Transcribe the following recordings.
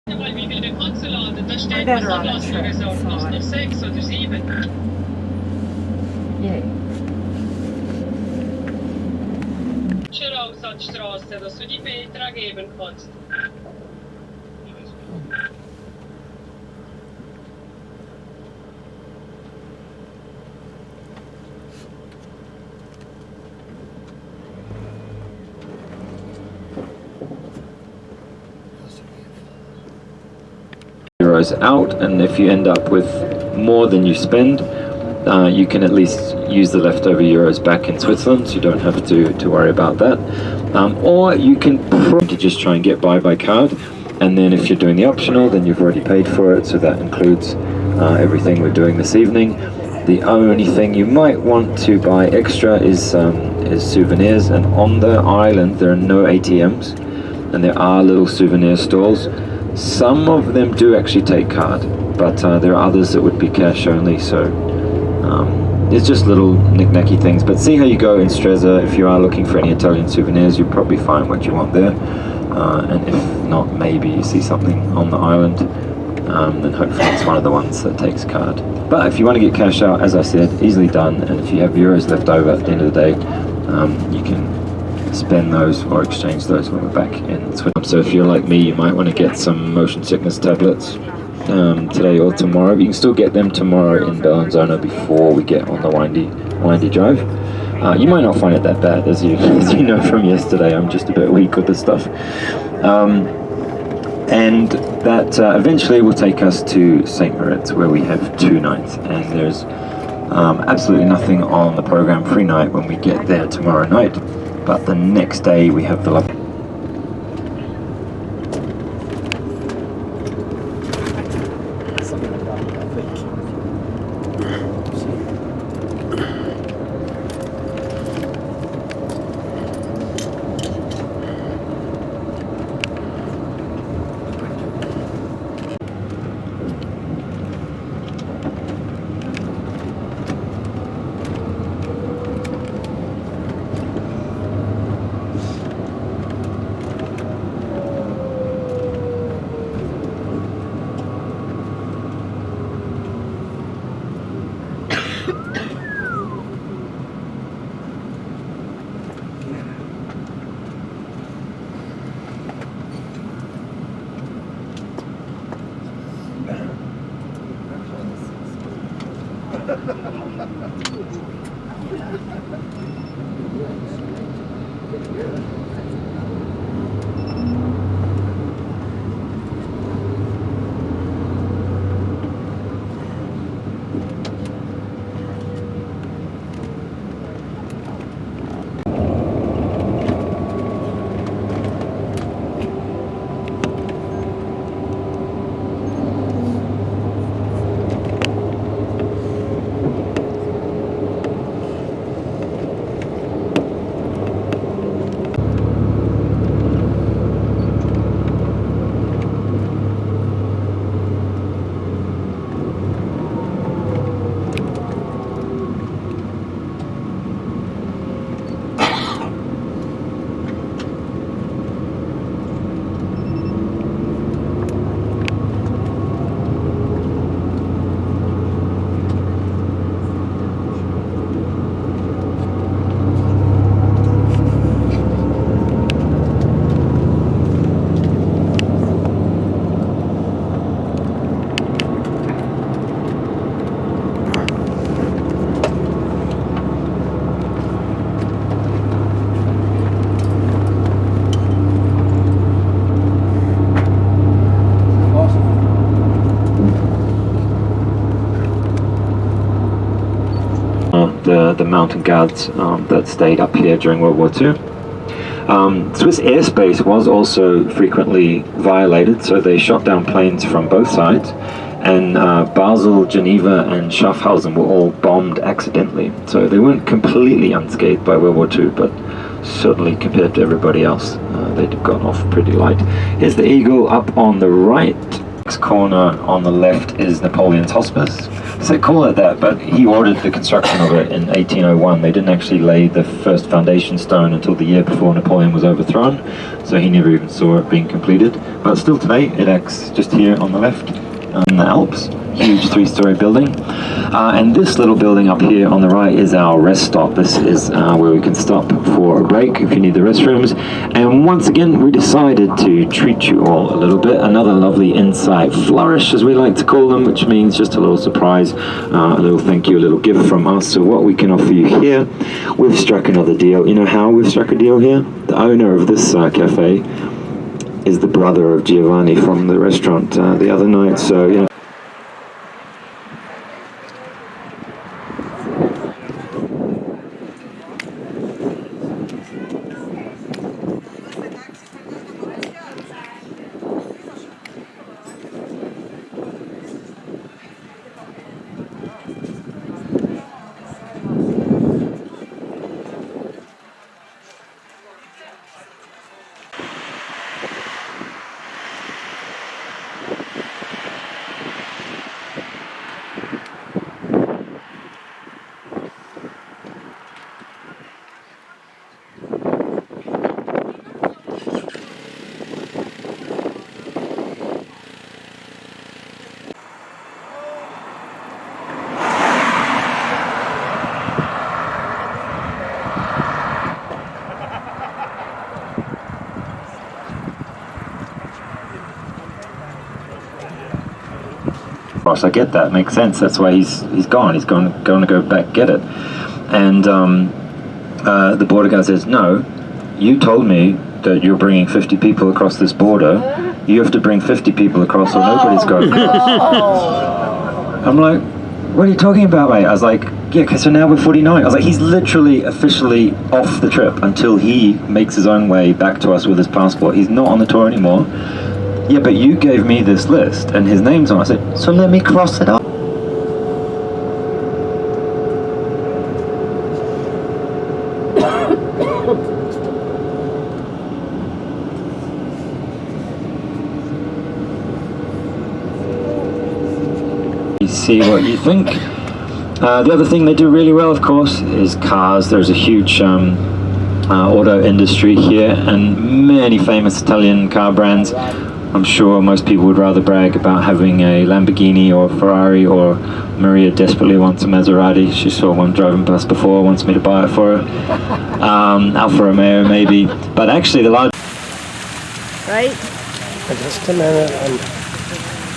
Mal, wie will der Katze laden? Da steht better was on a Ablassung trip, gesagt. Machst noch 6 oder 7. Yay. Schon raus an die Straße, dass du die Petra geben kannst. Euros out, and if you end up with more than you spend, you can at least use the leftover euros back in Switzerland, so you don't have to worry about that. Or you can to just try and get by card, and then if you're doing the optional, then you've already paid for it, so that includes everything we're doing this evening. The only thing you might want to buy extra is souvenirs, and on the island there are no ATMs, and there are little souvenir stalls. Some of them do actually take card, but there are others that would be cash only, so it's just little knick-knacky things. But see how you go in Stresa. If you are looking for any Italian souvenirs, you'll probably find what you want there, and if not, maybe you see something on the island, then hopefully it's one of the ones that takes card. But if you want to get cash out, as I said, easily done, and if you have euros left over at the end of the day, you can spend those or exchange those when we're back in Switzerland. So if you're like me, you might want to get some motion sickness tablets today or tomorrow. You can still get them tomorrow in Bellinzona before we get on the windy drive. You might not find it that bad, as you know from yesterday. I'm just a bit weak with this stuff. And that eventually will take us to St. Moritz, where we have 2 nights, and there's absolutely nothing on the program free night when we get there tomorrow night. But the next day we have the lovely the mountain guards that stayed up here during World War II. Swiss airspace was also frequently violated, so they shot down planes from both sides, and Basel, Geneva and Schaffhausen were all bombed accidentally, so they weren't completely unscathed by World War II, but certainly compared to everybody else, they'd gone off pretty light. Here's the Eagle up on the right. next corner on the left is Napoleon's hospice. So they call it that, but he ordered the construction of it in 1801. They didn't actually lay the first foundation stone until the year before Napoleon was overthrown, so he never even saw it being completed. But still today, it acts just here on the left, in the Alps. Huge 3-story building. And this little building up here on the right is our rest stop. This is where we can stop for a break if you need the restrooms. And once again, we decided to treat you all a little bit. Another lovely insight flourish, as we like to call them, which means just a little surprise, a little thank you, a little gift from us. So what we can offer you here, we've struck another deal. You know how we've struck a deal here? The owner of this cafe is the brother of Giovanni from the restaurant the other night. So, you know, I get that, makes sense. That's why he's gone. He's going to go back get it. And the border guy says, no, you told me that you're bringing 50 people across this border. You have to bring 50 people across or nobody's going across. I'm like, what are you talking about, mate? I was like, yeah, okay, so now we're 49. I was like, he's literally officially off the trip until he makes his own way back to us with his passport. He's not on the tour anymore. Yeah, but you gave me this list and his name's on it. I said, so let me cross it off. You see what you think. The other thing they do really well, of course, is cars. There's a huge auto industry here and many famous Italian car brands. I'm sure most people would rather brag about having a Lamborghini or a Ferrari, or Maria desperately wants a Maserati. She saw one driving past before, wants me to buy it for her. Alfa Romeo maybe, but actually the large... Right? Just a minute, I'm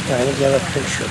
trying to get a picture.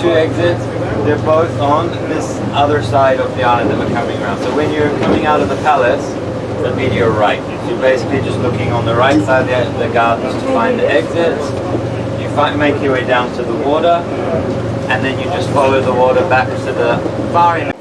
two exits. They're both on this other side of the island that we're coming around. So when you're coming out of the palace, that'll be to your right. So you're basically just looking on the right side of the gardens to find the exits. You make your way down to the water, and then you just follow the water back to the far end.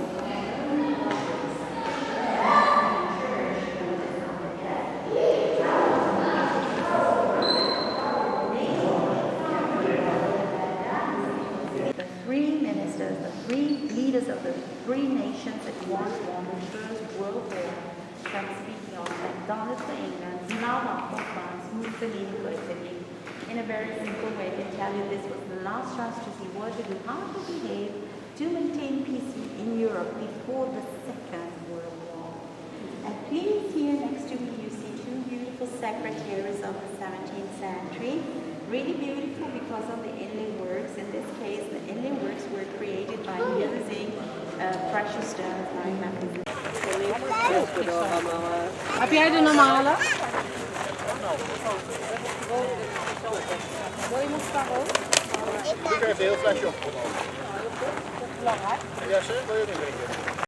3 ministers, the 3 leaders of the 3 nations that once won the First World War, from speaking of McDonald for England, Zermatt for France, Mussolini for Italy. In a very simple way, I can tell you this was the last chance to see what did we have to behave to maintain peace in Europe before the Second World War. And please, here next to me, you see 2 beautiful secretaries of the 17th century. Really beautiful because of the inlay works. In this case, the inlay works were created by using precious stones like magnesium. Heb jij de normale? Wil je nog daarop? Ik heb een heel flesje op. Ja, zeg, wil je niet drinken?